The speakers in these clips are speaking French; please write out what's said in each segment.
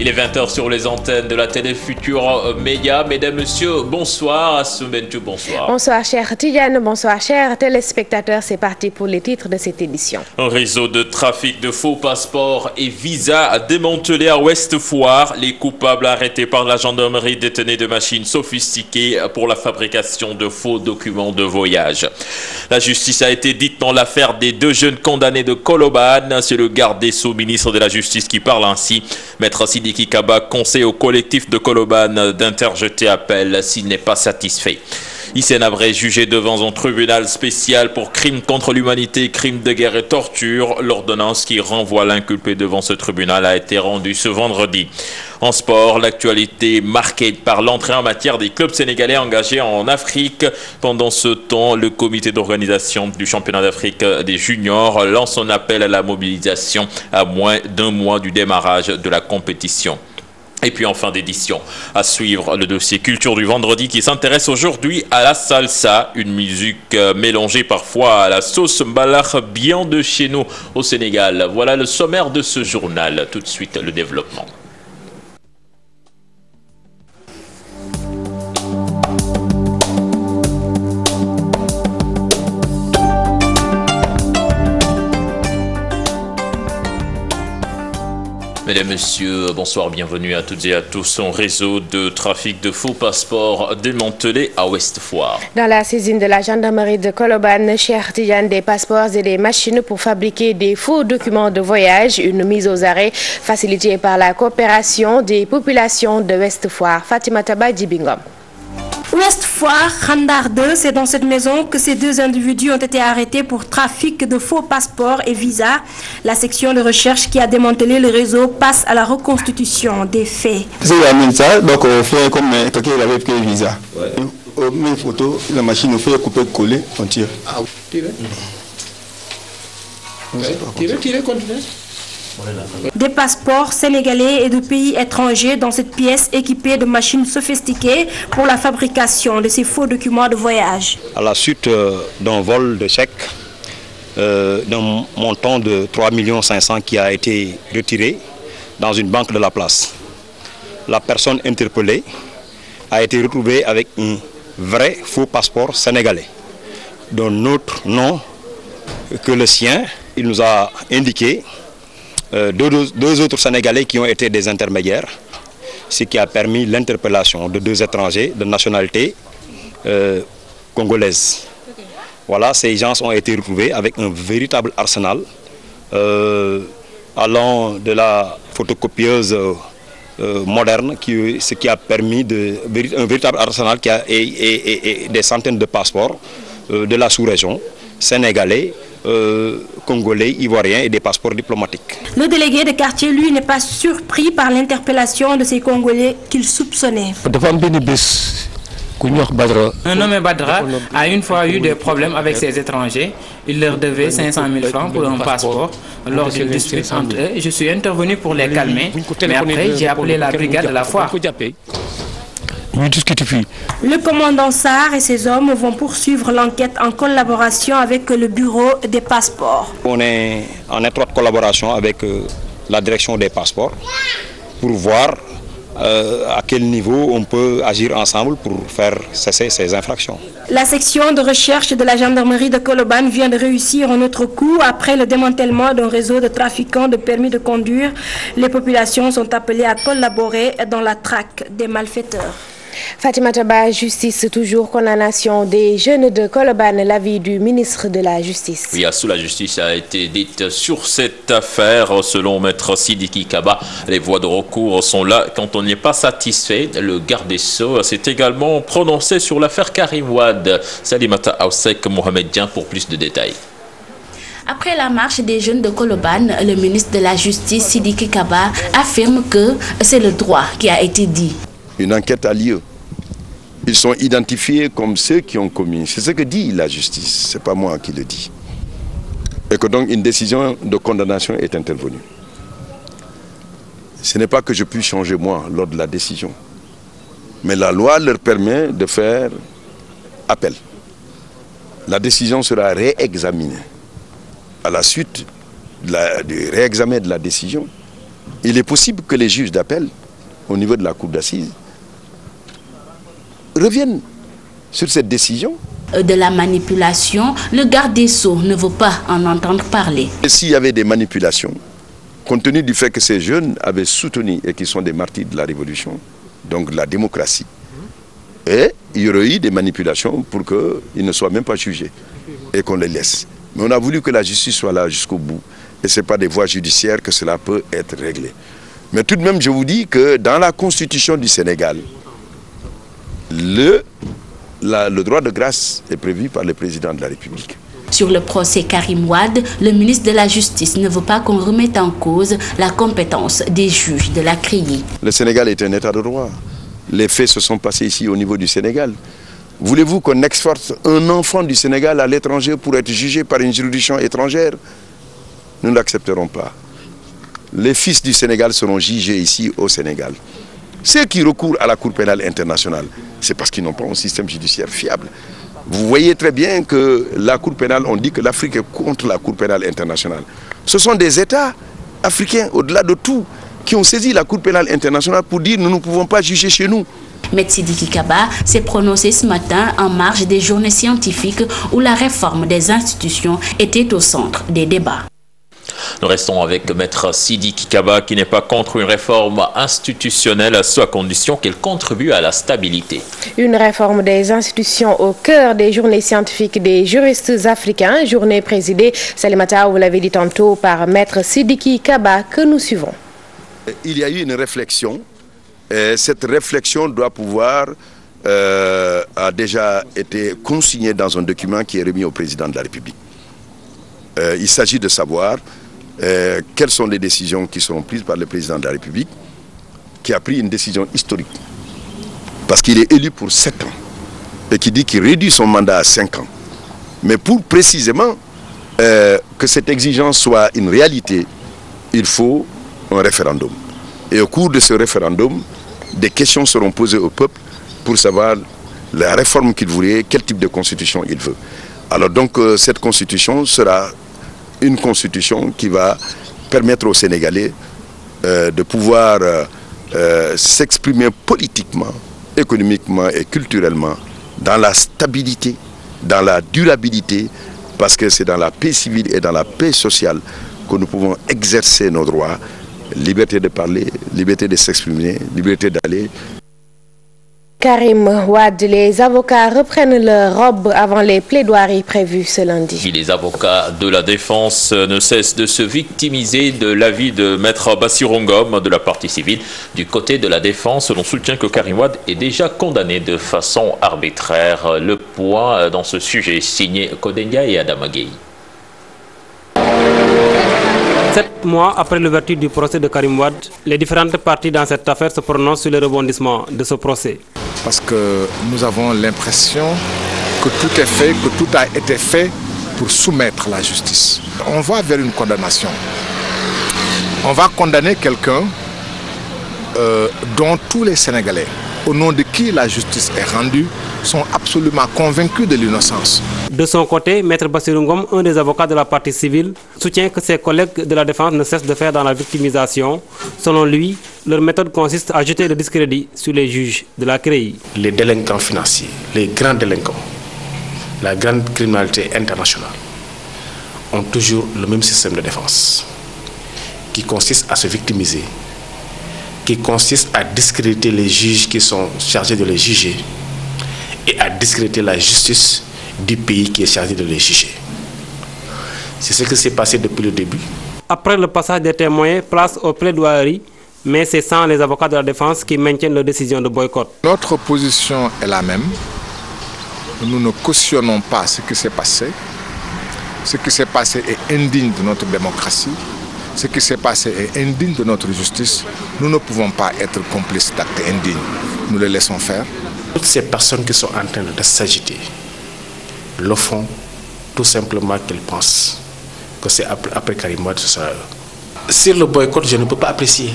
Il est 20h sur les antennes de la télé Futur Média. Mesdames, Messieurs, bonsoir. Assoumbentou, bonsoir. Bonsoir, cher Tidiane. Bonsoir, chers téléspectateurs. C'est parti pour les titres de cette édition. Un réseau de trafic de faux passeports et visas démantelé à Ouest Foire. Les coupables arrêtés par la gendarmerie détenaient de machines sophistiquées pour la fabrication de faux documents de voyage. La justice a été dite dans l'affaire des deux jeunes condamnés de Colobane. C'est le garde des Sceaux, ministre de la Justice, qui parle ainsi. Maître Sidiki Kaba conseille au collectif de Colobane d'interjeter appel s'il n'est pas satisfait. Hissène Habré jugé devant un tribunal spécial pour crimes contre l'humanité, crimes de guerre et torture. L'ordonnance qui renvoie l'inculpé devant ce tribunal a été rendue ce vendredi. En sport, l'actualité marquée par l'entrée en matière des clubs sénégalais engagés en Afrique. Pendant ce temps, le comité d'organisation du championnat d'Afrique des juniors lance un appel à la mobilisation à moins d'un mois du démarrage de la compétition. Et puis en fin d'édition, à suivre le dossier culture du vendredi qui s'intéresse aujourd'hui à la salsa, une musique mélangée parfois à la sauce mbalax bien de chez nous au Sénégal. Voilà le sommaire de ce journal. Tout de suite, le développement. Mesdames, Messieurs, bonsoir, bienvenue à toutes et à tous. Un réseau de trafic de faux passeports démantelé à Ouest Foire. Dans la saisine de la gendarmerie de Colobane, cher Tidiane, des passeports et des machines pour fabriquer des faux documents de voyage, une mise aux arrêts facilitée par la coopération des populations de Ouest Foire. Fatima Taba Djibingom. Ouest Foire, Khandar 2, c'est dans cette maison que ces deux individus ont été arrêtés pour trafic de faux passeports et visas. La section de recherche qui a démantelé le réseau passe à la reconstitution des faits. C'est la ça, donc on fait comme quelqu'un qui avait pris le visa. Ouais. On met une photo, la machine on fait couper, coller, on tire. Ah, tirer. Tirer, continuer. Des passeports sénégalais et de pays étrangers dans cette pièce équipée de machines sophistiquées pour la fabrication de ces faux documents de voyage. À la suite d'un vol de chèques d'un montant de 3 500 000 qui a été retiré dans une banque de la place, la personne interpellée a été retrouvée avec un vrai faux passeport sénégalais d'un autre nom que le sien. Il nous a indiqué deux autres Sénégalais qui ont été des intermédiaires, ce qui a permis l'interpellation de deux étrangers de nationalité congolaise. Voilà, ces gens ont été retrouvés avec un véritable arsenal allant de la photocopieuse moderne, ce qui a permis un véritable arsenal qui a et des centaines de passeports de la sous-région, sénégalais, congolais, ivoiriens et des passeports diplomatiques. Le délégué de quartier, lui, n'est pas surpris par l'interpellation de ces Congolais qu'il soupçonnait. Un nommé Badra a une fois eu des problèmes avec ses étrangers. Il leur devait 500 000 francs pour un passeport. Lors d'une dispute entre eux, je suis intervenu pour les calmer, mais après j'ai appelé la brigade de la foire. Le commandant Sarr et ses hommes vont poursuivre l'enquête en collaboration avec le bureau des passeports. On est en étroite collaboration avec la direction des passeports pour voir à quel niveau on peut agir ensemble pour faire cesser ces infractions. La section de recherche de la gendarmerie de Colobane vient de réussir un autre coup après le démantèlement d'un réseau de trafiquants de permis de conduire. Les populations sont appelées à collaborer dans la traque des malfaiteurs. Fatima Taba, justice toujours, condamnation des jeunes de Colobane, l'avis du ministre de la Justice. Oui, sous la justice a été dite sur cette affaire. Selon Maître Sidiki Kaba, les voies de recours sont là quand on n'est pas satisfait. Le garde des Sceaux s'est également prononcé sur l'affaire Karim Wade. Salimata Aoussek Mohamedien pour plus de détails. Après la marche des jeunes de Colobane, le ministre de la Justice, Sidiki Kaba, affirme que c'est le droit qui a été dit. Une enquête a lieu. Ils sont identifiés comme ceux qui ont commis. C'est ce que dit la justice, ce n'est pas moi qui le dis. Et que donc une décision de condamnation est intervenue. Ce n'est pas que je puisse changer moi lors de la décision. Mais la loi leur permet de faire appel. La décision sera réexaminée. À la suite du réexamen de la décision, il est possible que les juges d'appel, au niveau de la cour d'assises, reviennent sur cette décision. De la manipulation, le garde des Sceaux ne veut pas en entendre parler. Et s'il y avait des manipulations, compte tenu du fait que ces jeunes avaient soutenu et qui sont des martyrs de la révolution, donc de la démocratie, et il y aurait eu des manipulations pour qu'ils ne soient même pas jugés et qu'on les laisse. Mais on a voulu que la justice soit là jusqu'au bout. Et ce n'est pas des voies judiciaires que cela peut être réglé. Mais tout de même, je vous dis que dans la constitution du Sénégal, le droit de grâce est prévu par le président de la République. Sur le procès Karim Wade, le ministre de la Justice ne veut pas qu'on remette en cause la compétence des juges de la CREI. Le Sénégal est un état de droit. Les faits se sont passés ici au niveau du Sénégal. Voulez-vous qu'on exporte un enfant du Sénégal à l'étranger pour être jugé par une juridiction étrangère? Nous ne l'accepterons pas. Les fils du Sénégal seront jugés ici au Sénégal. Ceux qui recourent à la Cour pénale internationale, c'est parce qu'ils n'ont pas un système judiciaire fiable. Vous voyez très bien que la Cour pénale, on dit que l'Afrique est contre la Cour pénale internationale. Ce sont des États africains, au-delà de tout, qui ont saisi la Cour pénale internationale pour dire nous ne pouvons pas juger chez nous. Maître Sidiki Kaba s'est prononcé ce matin en marge des journées scientifiques où la réforme des institutions était au centre des débats. Nous restons avec Maître Sidiki Kaba qui n'est pas contre une réforme institutionnelle à sa condition qu'elle contribue à la stabilité. Une réforme des institutions au cœur des journées scientifiques des juristes africains, journée présidée, Salimata, vous l'avez dit tantôt, par Maître Sidiki Kaba que nous suivons. Il y a eu une réflexion et cette réflexion doit pouvoir, a déjà été consignée dans un document qui est remis au président de la République. Il s'agit de savoir quelles sont les décisions qui seront prises par le président de la République, qui a pris une décision historique. Parce qu'il est élu pour 7 ans et qui dit qu'il réduit son mandat à 5 ans. Mais pour précisément que cette exigence soit une réalité, il faut un référendum. Et au cours de ce référendum, des questions seront posées au peuple pour savoir la réforme qu'il voudrait, quel type de constitution il veut. Alors donc cette constitution sera une constitution qui va permettre aux Sénégalais de pouvoir s'exprimer politiquement, économiquement et culturellement dans la stabilité, dans la durabilité, parce que c'est dans la paix civile et dans la paix sociale que nous pouvons exercer nos droits, liberté de parler, liberté de s'exprimer, liberté d'aller. Karim Wade, les avocats reprennent leur robe avant les plaidoiries prévues ce lundi. Les avocats de la défense ne cessent de se victimiser de l'avis de Maître Bassirou Ngom de la partie civile. Du côté de la défense, l'on soutient que Karim Wade est déjà condamné de façon arbitraire. Le point dans ce sujet signé Kodendia et Adama Gueye. 7 mois après l'ouverture du procès de Karim Wade, les différentes parties dans cette affaire se prononcent sur les rebondissements de ce procès. Parce que nous avons l'impression que tout est fait, que tout a été fait pour soumettre la justice. On va vers une condamnation. On va condamner quelqu'un dont tous les Sénégalais, au nom de qui la justice est rendue, sont absolument convaincus de l'innocence. De son côté, Maître Bassirou Ngom, un des avocats de la partie civile, soutient que ses collègues de la défense ne cessent de faire dans la victimisation. Selon lui, leur méthode consiste à jeter le discrédit sur les juges de la CREI. Les délinquants financiers, les grands délinquants, la grande criminalité internationale ont toujours le même système de défense qui consiste à se victimiser, qui consiste à discréditer les juges qui sont chargés de les juger et à discréditer la justice du pays qui est chargé de les juger. C'est ce qui s'est passé depuis le début. Après le passage des témoins, place aux plaidoiries, mais c'est sans les avocats de la défense qui maintiennent leur décision de boycott. Notre position est la même. Nous ne cautionnons pas ce qui s'est passé. Ce qui s'est passé est indigne de notre démocratie. Ce qui s'est passé est indigne de notre justice. Nous ne pouvons pas être complices d'actes indignes. Nous les laissons faire. Toutes ces personnes qui sont en train de s'agiter le font tout simplement qu'elles pensent que c'est après Karim Wade, ce sera eux. Sur le boycott, je ne peux pas apprécier.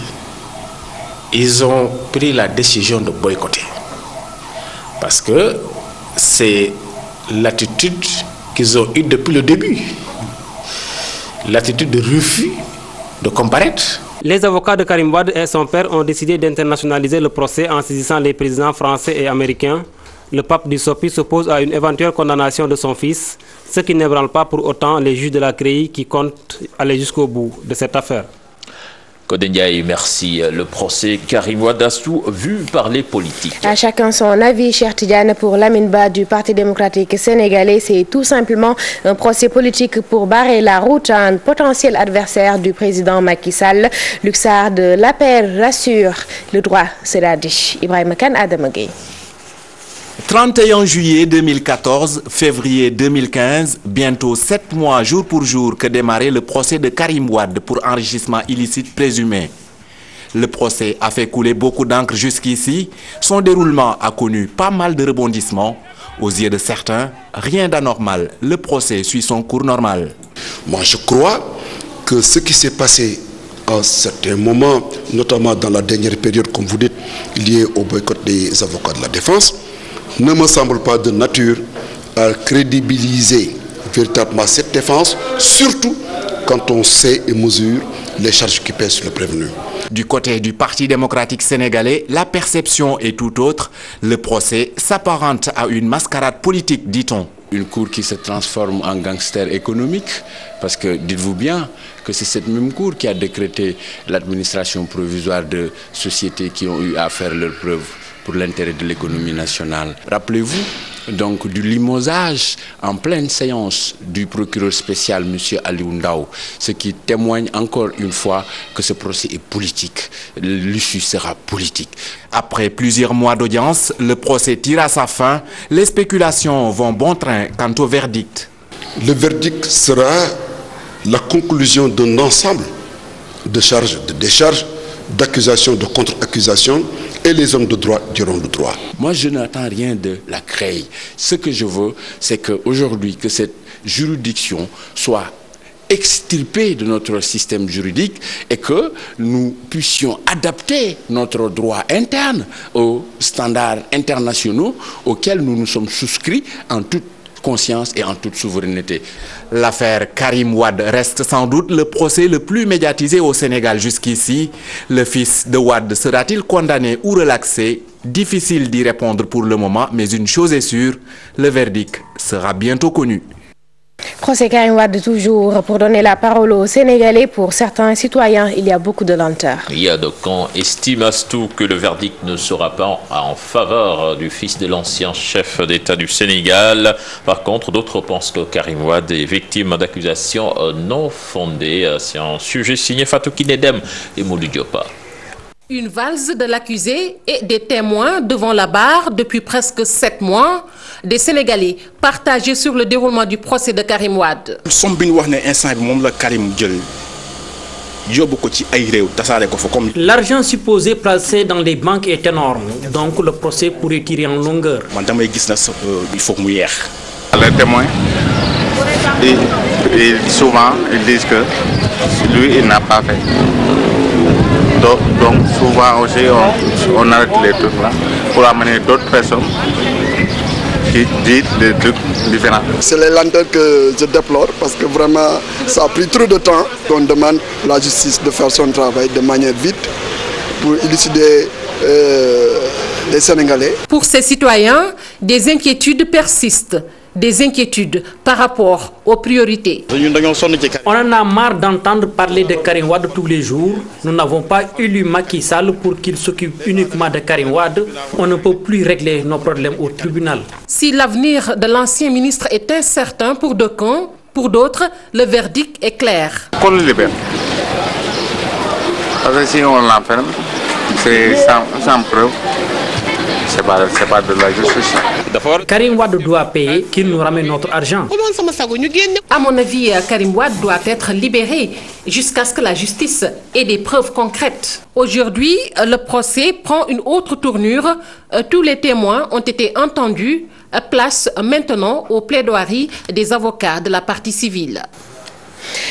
Ils ont pris la décision de boycotter. Parce que c'est l'attitude qu'ils ont eue depuis le début. L'attitude de refus de comparaître. Les avocats de Karim Wade et son père ont décidé d'internationaliser le procès en saisissant les présidents français et américains. Le pape du SOPI s'oppose à une éventuelle condamnation de son fils, ce qui n'ébranle pas pour autant les juges de la CREI qui comptent aller jusqu'au bout de cette affaire. Kodendiaï, merci. Le procès Karim Wade vu par les politiques. À chacun son avis, cher Tidiane. Pour Lamine Ba du Parti démocratique sénégalais, c'est tout simplement un procès politique pour barrer la route à un potentiel adversaire du président Macky Sall. Luxard de l'APR rassure, le droit sera dit. Ibrahim Khan, Adam Gueye. 31 juillet 2014, février 2015, bientôt 7 mois jour pour jour que démarrait le procès de Karim Wade pour enrichissement illicite présumé. Le procès a fait couler beaucoup d'encre jusqu'ici. Son déroulement a connu pas mal de rebondissements. Aux yeux de certains, rien d'anormal. Le procès suit son cours normal. Moi, je crois que ce qui s'est passé à certains moments, notamment dans la dernière période, comme vous dites, liée au boycott des avocats de la défense, ne me semble pas de nature à crédibiliser véritablement cette défense, surtout quand on sait et mesure les charges qui pèsent sur le prévenu. Du côté du Parti démocratique sénégalais, la perception est tout autre. Le procès s'apparente à une mascarade politique, dit-on. Une cour qui se transforme en gangster économique, parce que dites-vous bien que c'est cette même cour qui a décrété l'administration provisoire de sociétés qui ont eu à faire leurs preuves pour l'intérêt de l'économie nationale. Rappelez-vous donc du limogeage en pleine séance du procureur spécial M. Aliou Ndao, ce qui témoigne encore une fois que ce procès est politique. L'issue sera politique. Après plusieurs mois d'audience, le procès tire à sa fin. Les spéculations vont bon train quant au verdict. Le verdict sera la conclusion d'un ensemble de charges, de décharges, d'accusations, de contre-accusations, et les hommes de droit diront le droit. Moi, je n'attends rien de la CREI. Ce que je veux, c'est qu'aujourd'hui, que cette juridiction soit extirpée de notre système juridique et que nous puissions adapter notre droit interne aux standards internationaux auxquels nous nous sommes souscrits en toute conscience et en toute souveraineté. L'affaire Karim Wade reste sans doute le procès le plus médiatisé au Sénégal jusqu'ici. Le fils de Wade sera-t-il condamné ou relaxé? Difficile d'y répondre pour le moment, mais une chose est sûre, le verdict sera bientôt connu. Procès Karim Wade toujours pour donner la parole aux Sénégalais. Pour certains citoyens, il y a beaucoup de lenteur. Il y a de quand estime Astou que le verdict ne sera pas en faveur du fils de l'ancien chef d'État du Sénégal. Par contre, d'autres pensent que Karim Wade est victime d'accusations non fondées. C'est un sujet signé Fatou Kinedem et Moulou Diopa. Une valse de l'accusé et des témoins devant la barre depuis presque 7 mois. Des Sénégalais partagés sur le déroulement du procès de Karim Wade. L'argent supposé placé dans les banques est énorme, donc le procès pourrait tirer en longueur. Les témoins, souvent, ils disent que lui, il n'a pas fait. Donc souvent aussi, on arrête les trucs là pour amener d'autres personnes qui disent des trucs différents. C'est les lenteurs que je déplore parce que vraiment ça a pris trop de temps qu'on demande à la justice de faire son travail de manière vite pour élucider les Sénégalais. Pour ces citoyens, des inquiétudes persistent. Des inquiétudes par rapport aux priorités. On en a marre d'entendre parler de Karim Wade tous les jours. Nous n'avons pas élu Macky Sall pour qu'il s'occupe uniquement de Karim Wade. On ne peut plus régler nos problèmes au tribunal. Si l'avenir de l'ancien ministre est incertain pour deux camps, pour d'autres, le verdict est clair. Qu'on le libère. Parce que si on l'enferme, c'est sans preuve. C'est pas de la justice. Karim Wade doit payer, qu'il nous ramène notre argent. À mon avis, Karim Wade doit être libéré jusqu'à ce que la justice ait des preuves concrètes. Aujourd'hui, le procès prend une autre tournure. Tous les témoins ont été entendus. Place maintenant aux plaidoiries des avocats de la partie civile.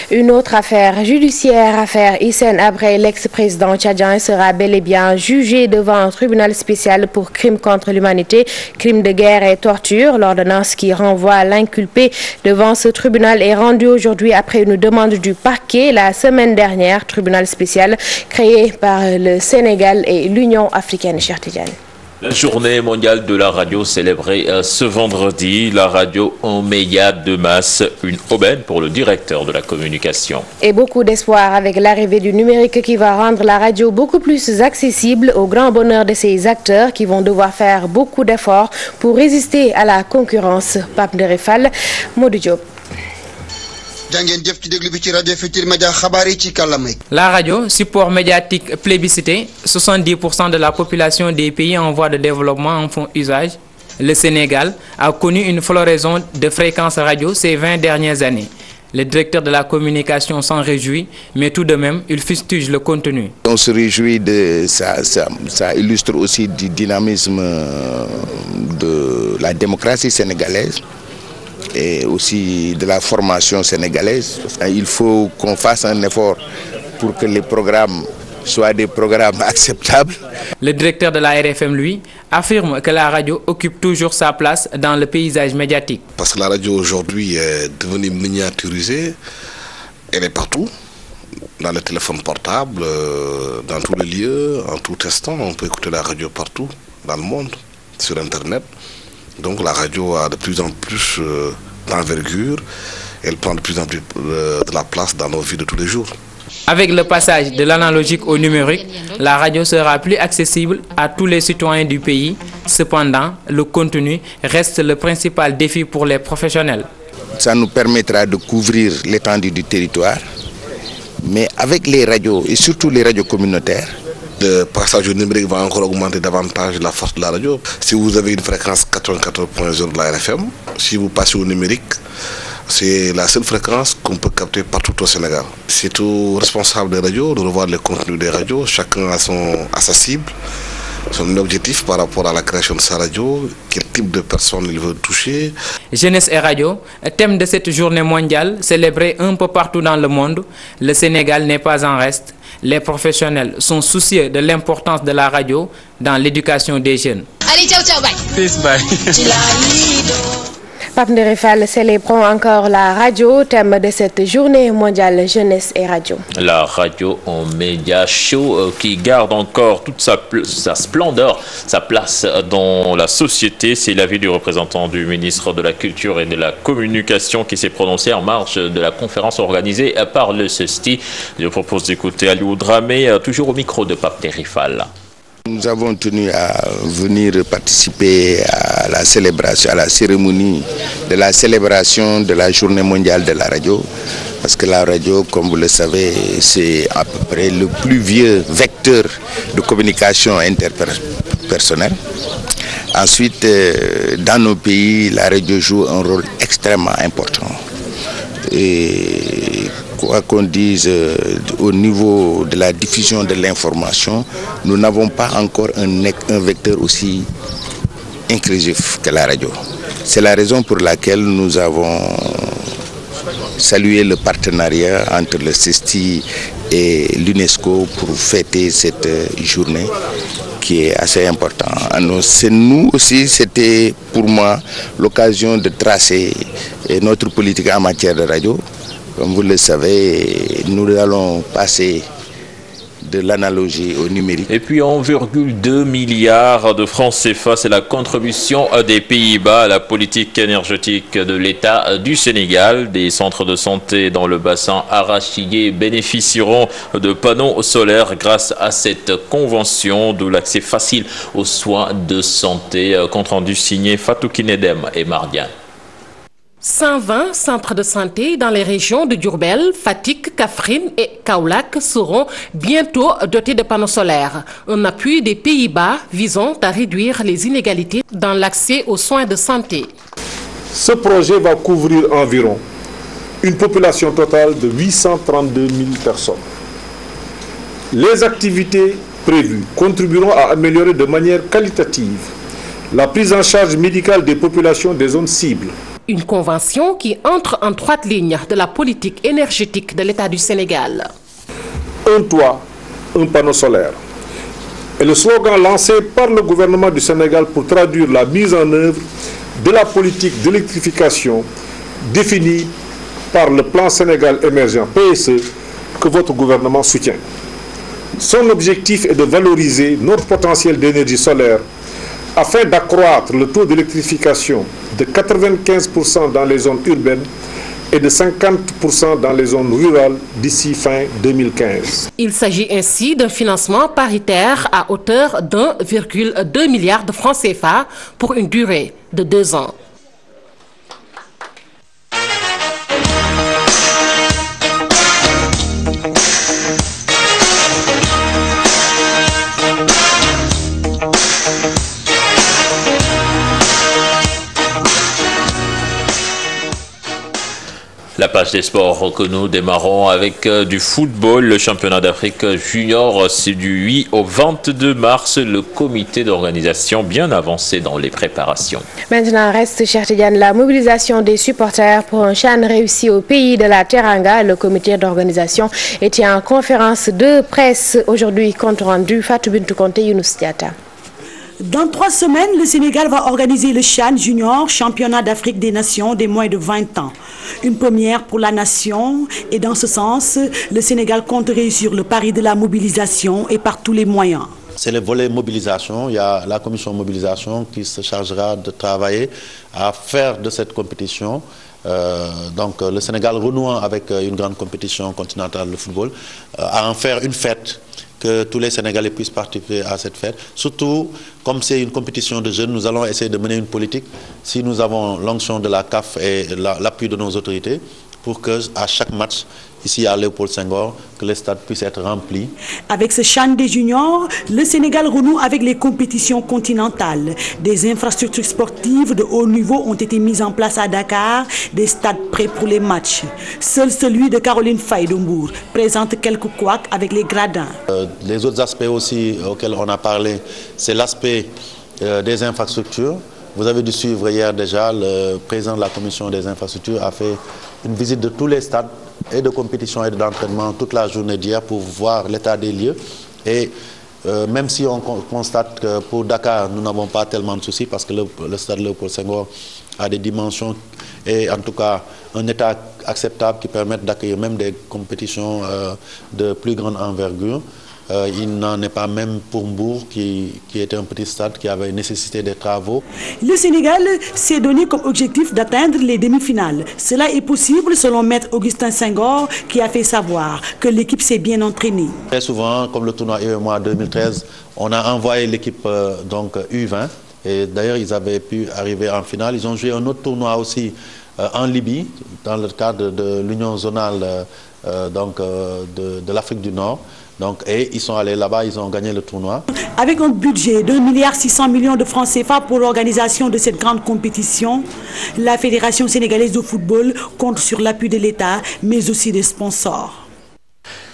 Une autre affaire judiciaire, affaire Hissène Habré, l'ex-président tchadien sera bel et bien jugé devant un tribunal spécial pour crimes contre l'humanité, crimes de guerre et torture. L'ordonnance qui renvoie l'inculpé devant ce tribunal est rendue aujourd'hui après une demande du parquet la semaine dernière. Tribunal spécial créé par le Sénégal et l'Union africaine. Cheikh Tidiane. La journée mondiale de la radio célébrée ce vendredi, la radio en média de masse, une aubaine pour le directeur de la communication. Et beaucoup d'espoir avec l'arrivée du numérique qui va rendre la radio beaucoup plus accessible au grand bonheur de ses acteurs qui vont devoir faire beaucoup d'efforts pour résister à la concurrence. Pape Ndere Fall, Modou Diop. La radio, support médiatique plébiscité, 70% de la population des pays en voie de développement en font usage. Le Sénégal a connu une floraison de fréquences radio ces 20 dernières années. Le directeur de la communication s'en réjouit, mais tout de même, il fustige le contenu. On se réjouit de ça, ça illustre aussi du dynamisme de la démocratie sénégalaise et aussi de la formation sénégalaise. Il faut qu'on fasse un effort pour que les programmes soient des programmes acceptables. Le directeur de la RFM, lui, affirme que la radio occupe toujours sa place dans le paysage médiatique. Parce que la radio aujourd'hui est devenue miniaturisée, elle est partout, dans le téléphone portable, dans tous les lieux, en tout instant, on peut écouter la radio partout dans le monde, sur Internet. Donc la radio a de plus en plus d'envergure, elle prend de plus en plus de la place dans nos vies de tous les jours. Avec le passage de l'analogique au numérique, la radio sera plus accessible à tous les citoyens du pays. Cependant, le contenu reste le principal défi pour les professionnels. Ça nous permettra de couvrir l'étendue du territoire, mais avec les radios et surtout les radios communautaires, le passage au numérique va encore augmenter davantage la force de la radio. Si vous avez une fréquence 94.0 de la RFM, si vous passez au numérique, c'est la seule fréquence qu'on peut capter partout au Sénégal. C'est aux responsables des radios de revoir les contenus des radios. Chacun a sa cible, son objectif par rapport à la création de sa radio, quel type de personnes il veut toucher. Jeunesse et radio, thème de cette journée mondiale célébrée un peu partout dans le monde. Le Sénégal n'est pas en reste. Les professionnels sont soucieux de l'importance de la radio dans l'éducation des jeunes. Allez, ciao, ciao, bye. Peace, bye. Pape Ndere Fall, célébrons encore la radio, thème de cette journée mondiale jeunesse et radio. La radio en média show qui garde encore toute sa splendeur, sa place dans la société. C'est l'avis du représentant du ministre de la Culture et de la Communication qui s'est prononcé en marge de la conférence organisée par le CESTI. Je propose d'écouter Aliou Dramé, toujours au micro de Pape Ndere Fall. Nous avons tenu à venir participer à la célébration, à la cérémonie de la célébration de la journée mondiale de la radio. Parce que la radio, comme vous le savez, c'est à peu près le plus vieux vecteur de communication interpersonnelle. Ensuite, dans nos pays, la radio joue un rôle extrêmement important. Et quoi qu'on dise, au niveau de la diffusion de l'information, nous n'avons pas encore un vecteur aussi inclusif que la radio. C'est la raison pour laquelle nous avons salué le partenariat entre le CESTI et l'UNESCO pour fêter cette journée qui est assez important. Nous aussi, c'était pour moi l'occasion de tracer notre politique en matière de radio. Comme vous le savez, nous allons passer de l'analogie au numérique. Et puis 1,2 milliard de francs CFA, c'est la contribution des Pays-Bas à la politique énergétique de l'État du Sénégal. Des centres de santé dans le bassin arachidier bénéficieront de panneaux solaires grâce à cette convention, d'où l'accès facile aux soins de santé. Compte rendu signé Fatou Kinedem et Mardien. 120 centres de santé dans les régions de Diourbel, Fatick, Kaffrine et Kaolack seront bientôt dotés de panneaux solaires. Un appui des Pays-Bas visant à réduire les inégalités dans l'accès aux soins de santé. Ce projet va couvrir environ une population totale de 832 000 personnes. Les activités prévues contribueront à améliorer de manière qualitative la prise en charge médicale des populations des zones cibles. Une convention qui entre en droite ligne de la politique énergétique de l'État du Sénégal. Un toit, un panneau solaire. Et le slogan lancé par le gouvernement du Sénégal pour traduire la mise en œuvre de la politique d'électrification définie par le plan Sénégal émergent PSE que votre gouvernement soutient. Son objectif est de valoriser notre potentiel d'énergie solaire afin d'accroître le taux d'électrification de 95% dans les zones urbaines et de 50% dans les zones rurales d'ici fin 2015. Il s'agit ainsi d'un financement paritaire à hauteur d'1,2 milliard de francs CFA pour une durée de 2 ans. La page des sports que nous démarrons avec du football. Le championnat d'Afrique junior, c'est du 8 au 22 mars. Le comité d'organisation bien avancé dans les préparations. Maintenant reste, cher Tidiane, la mobilisation des supporters pour un CHAN réussi au pays de la Teranga. Le comité d'organisation était en conférence de presse aujourd'hui. Compte rendu Fatou Bintou Konte, Younous Diatta. Dans 3 semaines, le Sénégal va organiser le CHAN Junior, championnat d'Afrique des nations des moins de 20 ans. Une première pour la nation et dans ce sens, le Sénégal compte réussir le pari de la mobilisation et par tous les moyens. C'est le volet mobilisation. Il y a la commission mobilisation qui se chargera de travailler à faire de cette compétition. Donc le Sénégal renouant avec une grande compétition continentale de football, à en faire une fête, que tous les Sénégalais puissent participer à cette fête. Surtout, comme c'est une compétition de jeunes, nous allons essayer de mener une politique, si nous avons l'onction de la CAF et l'appui de nos autorités, pour que à chaque match, ici à Léopold Senghor, que les stades puissent être remplis. Avec ce CHAN des juniors, le Sénégal renoue avec les compétitions continentales. Des infrastructures sportives de haut niveau ont été mises en place à Dakar, des stades prêts pour les matchs. Seul celui de Caroline Faye d'Ombourg présente quelques couacs avec les gradins. Les autres aspects aussi auxquels on a parlé, c'est l'aspect des infrastructures. Vous avez dû suivre hier déjà, le président de la commission des infrastructures a fait une visite de tous les stades et de compétition et d'entraînement toute la journée d'hier pour voir l'état des lieux. Et même si on constate que pour Dakar, nous n'avons pas tellement de soucis parce que le stade Léopold Senghor a des dimensions et en tout cas un état acceptable qui permettent d'accueillir même des compétitions de plus grande envergure. Il n'en est pas même pour Mbourg, qui était un petit stade qui avait nécessité des travaux. Le Sénégal s'est donné comme objectif d'atteindre les demi-finales. Cela est possible selon Maître Augustin Senghor, qui a fait savoir que l'équipe s'est bien entraînée. Très souvent, comme le tournoi UEMOA 2013, on a envoyé l'équipe donc U20. Et d'ailleurs, ils avaient pu arriver en finale. Ils ont joué un autre tournoi aussi en Libye, dans le cadre de l'Union zonale de l'Afrique du Nord. Donc, et ils sont allés là-bas, ils ont gagné le tournoi. Avec un budget de 1,6 milliard de francs CFA pour l'organisation de cette grande compétition, la Fédération sénégalaise de football compte sur l'appui de l'État, mais aussi des sponsors.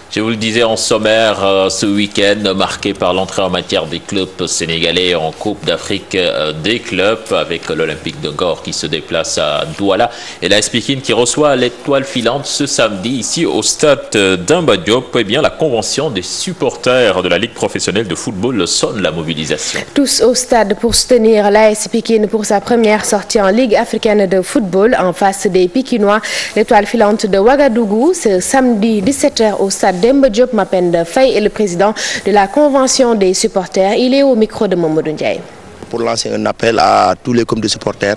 Je vous le disais en sommaire, ce week-end marqué par l'entrée en matière des clubs sénégalais en Coupe d'Afrique des clubs avec l'Olympique de Ngor qui se déplace à Douala et l'AS Pikine qui reçoit l'étoile filante ce samedi ici au stade d'Demba Diop. Eh bien, la convention des supporters de la Ligue professionnelle de football sonne la mobilisation. Tous au stade pour soutenir l'AS Pikine pour sa première sortie en Ligue africaine de football en face des Pikinois. L'étoile filante de Ouagadougou ce samedi 17h au stade Demba Diop. Mapenda Faye est le président de la convention des supporters. Il est au micro de Mamadou Ndiaye. Pour lancer un appel à tous les comités de supporters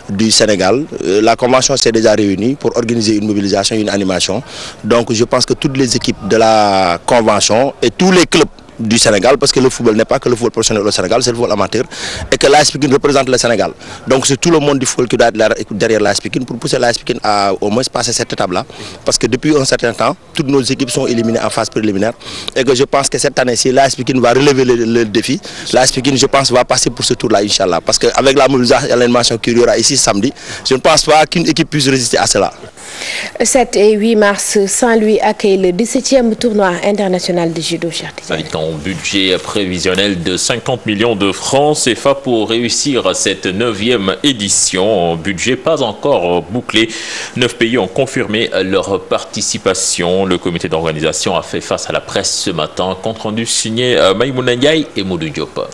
du Sénégal. La convention s'est déjà réunie pour organiser une mobilisation, une animation. Donc je pense que toutes les équipes de la convention et tous les clubs du Sénégal, parce que le football n'est pas que le football professionnel au Sénégal, c'est le football amateur, et que l'AS Pikine représente le Sénégal. Donc c'est tout le monde du football qui doit être derrière l'AS Pikine pour pousser l'AS Pikine à au moins passer cette étape-là, parce que depuis un certain temps, toutes nos équipes sont éliminées en phase préliminaire, et que je pense que cette année-ci, l'AS Pikine va relever le défi. L'AS Pikine, je pense, va passer pour ce tour-là, Inch'Allah, parce qu'avec la mobilisation et l'animation qu'il y aura ici samedi, je ne pense pas qu'une équipe puisse résister à cela. 7 et 8 mars, Saint-Louis accueille le 17e tournoi international de judo. Avec un budget prévisionnel de 50 millions de francs CFA pour réussir cette 9e édition. Un budget pas encore bouclé. 9 pays ont confirmé leur participation. Le comité d'organisation a fait face à la presse ce matin. Compte rendu signé Maïmouna Ndiaye et Modou Diop.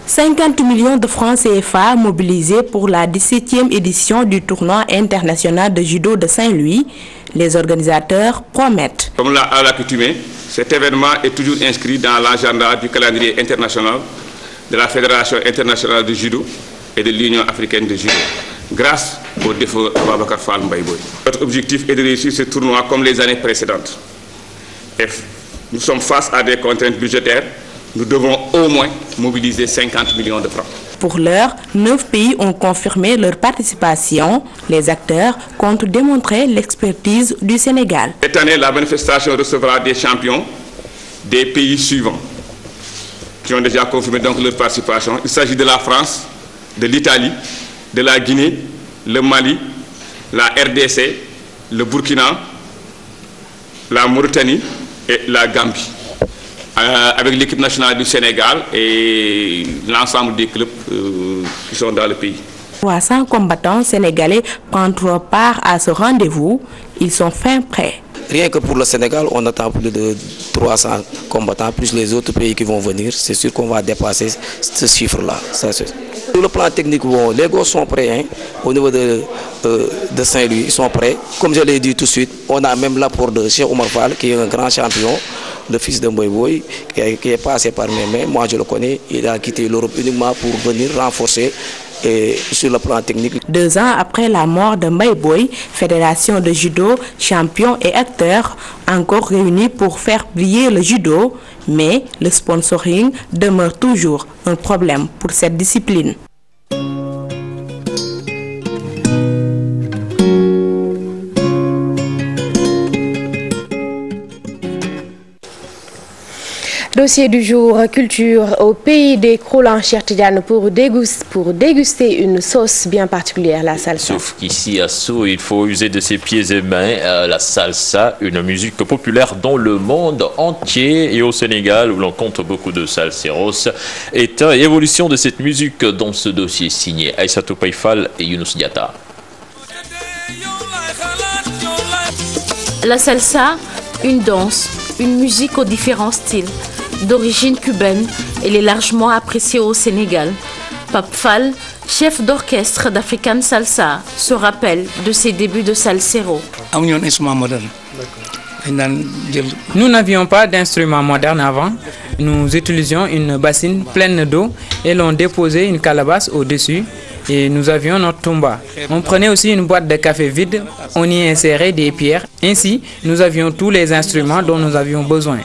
50 millions de francs CFA mobilisés pour la 17e édition du tournoi international de judo de Saint-Louis. Les organisateurs promettent. Comme à l'accoutumée, cet événement est toujours inscrit dans l'agenda du calendrier international de la Fédération internationale de judo et de l'Union africaine de judo, grâce au défunt Ababacar Fall Mbaye Boye. Notre objectif est de réussir ce tournoi comme les années précédentes. Et nous sommes face à des contraintes budgétaires. Nous devons au moins mobiliser 50 millions de francs. Pour l'heure, 9 pays ont confirmé leur participation. Les acteurs comptent démontrer l'expertise du Sénégal. Cette année, la manifestation recevra des champions des pays suivants qui ont déjà confirmé donc leur participation. Il s'agit de la France, de l'Italie, de la Guinée, le Mali, la RDC, le Burkina, la Mauritanie et la Gambie. Avec l'équipe nationale du Sénégal et l'ensemble des clubs qui sont dans le pays. 300 combattants sénégalais prendront part à ce rendez-vous. Ils sont fin prêts. Rien que pour le Sénégal, on attend plus de 300 combattants, plus les autres pays qui vont venir. C'est sûr qu'on va dépasser ce chiffre-là. Sur le plan technique, bon, les gosses sont prêts. Hein. Au niveau de Saint-Louis, ils sont prêts. Comme je l'ai dit tout de suite, on a même l'apport de Cheikh Oumar Fall, qui est un grand champion, le fils de Mbaye Boye, qui est passé par mes mains. Moi, je le connais. Il a quitté l'Europe uniquement pour venir renforcer sur le plan technique. 2 ans après la mort de Mbaye Boye, Fédération de judo, champions et acteurs encore réunis pour faire briller le judo, mais le sponsoring demeure toujours un problème pour cette discipline. Dossier du jour, culture au pays des Croulans, Cheikh Tidiane, pour déguster une sauce bien particulière, la salsa. Sauf qu'ici à Sceaux, il faut user de ses pieds et mains. La salsa, une musique populaire dans le monde entier et au Sénégal, où l'on compte beaucoup de salseros, est une évolution de cette musique dans ce dossier signé Aïssatou Païfal et Younous Diatta. La salsa, une danse, une musique aux différents styles. D'origine cubaine, elle est largement appréciée au Sénégal. Pape Fall, chef d'orchestre d'African Salsa, se rappelle de ses débuts de salsero. Nous n'avions pas d'instrument moderne avant. Nous utilisions une bassine pleine d'eau et l'on déposait une calebasse au-dessus. Et nous avions notre tumba. On prenait aussi une boîte de café vide, on y insérait des pierres. Ainsi, nous avions tous les instruments dont nous avions besoin.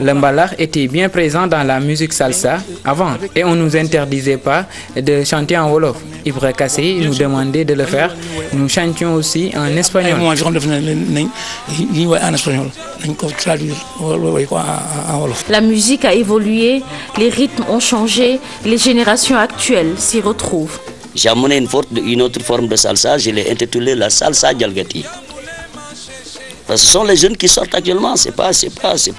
Le mbalar était bien présent dans la musique salsa avant et on ne nous interdisait pas de chanter en wolof. Ibra Kassé nous demandait de le faire. Nous chantions aussi en espagnol. La musique a évolué, les rythmes ont changé, les générations actuelles s'y retrouvent. J'ai amené une autre forme de salsa, je l'ai intitulée la salsa Djalgati. Parce que ce sont les jeunes qui sortent actuellement, c'est pas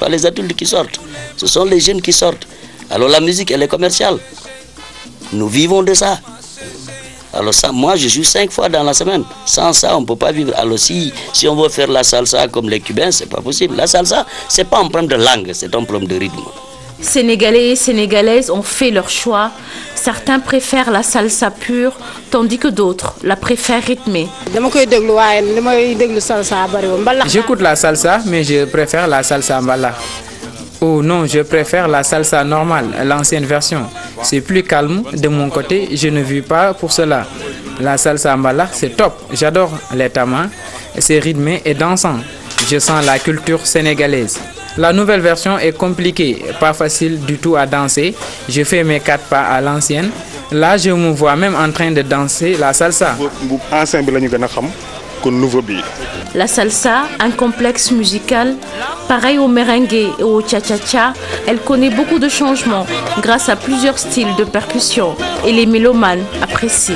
les adultes qui sortent, ce sont les jeunes qui sortent. Alors la musique, elle est commerciale. Nous vivons de ça. Alors ça, moi, je joue 5 fois dans la semaine. Sans ça, on ne peut pas vivre. Alors si on veut faire la salsa comme les Cubains, c'est pas possible. La salsa, c'est pas un problème de langue, c'est un problème de rythme. Sénégalais et Sénégalaises ont fait leur choix. Certains préfèrent la salsa pure, tandis que d'autres la préfèrent rythmée. J'écoute la salsa, mais je préfère la salsa mbala. Oh non, je préfère la salsa normale, l'ancienne version. C'est plus calme. De mon côté, je ne vis pas pour cela. La salsa mbala, c'est top. J'adore les tamas. C'est rythmé et dansant. Je sens la culture sénégalaise. La nouvelle version est compliquée, pas facile du tout à danser. Je fais mes 4 pas à l'ancienne. Là, je me vois même en train de danser la salsa. La salsa, un complexe musical, pareil au merengue et au cha-cha-cha, elle connaît beaucoup de changements grâce à plusieurs styles de percussion et les mélomanes apprécient.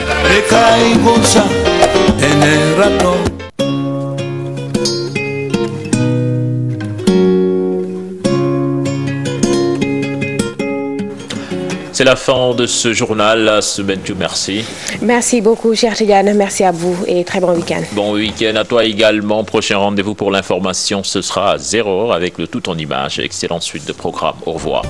C'est la fin de ce journal. Sebentu, merci. Merci beaucoup, cher Tidiane. Merci à vous et très bon week-end. Bon week-end à toi également. Prochain rendez-vous pour l'information, ce sera à 0h avec le tout en images. Excellente suite de programme. Au revoir.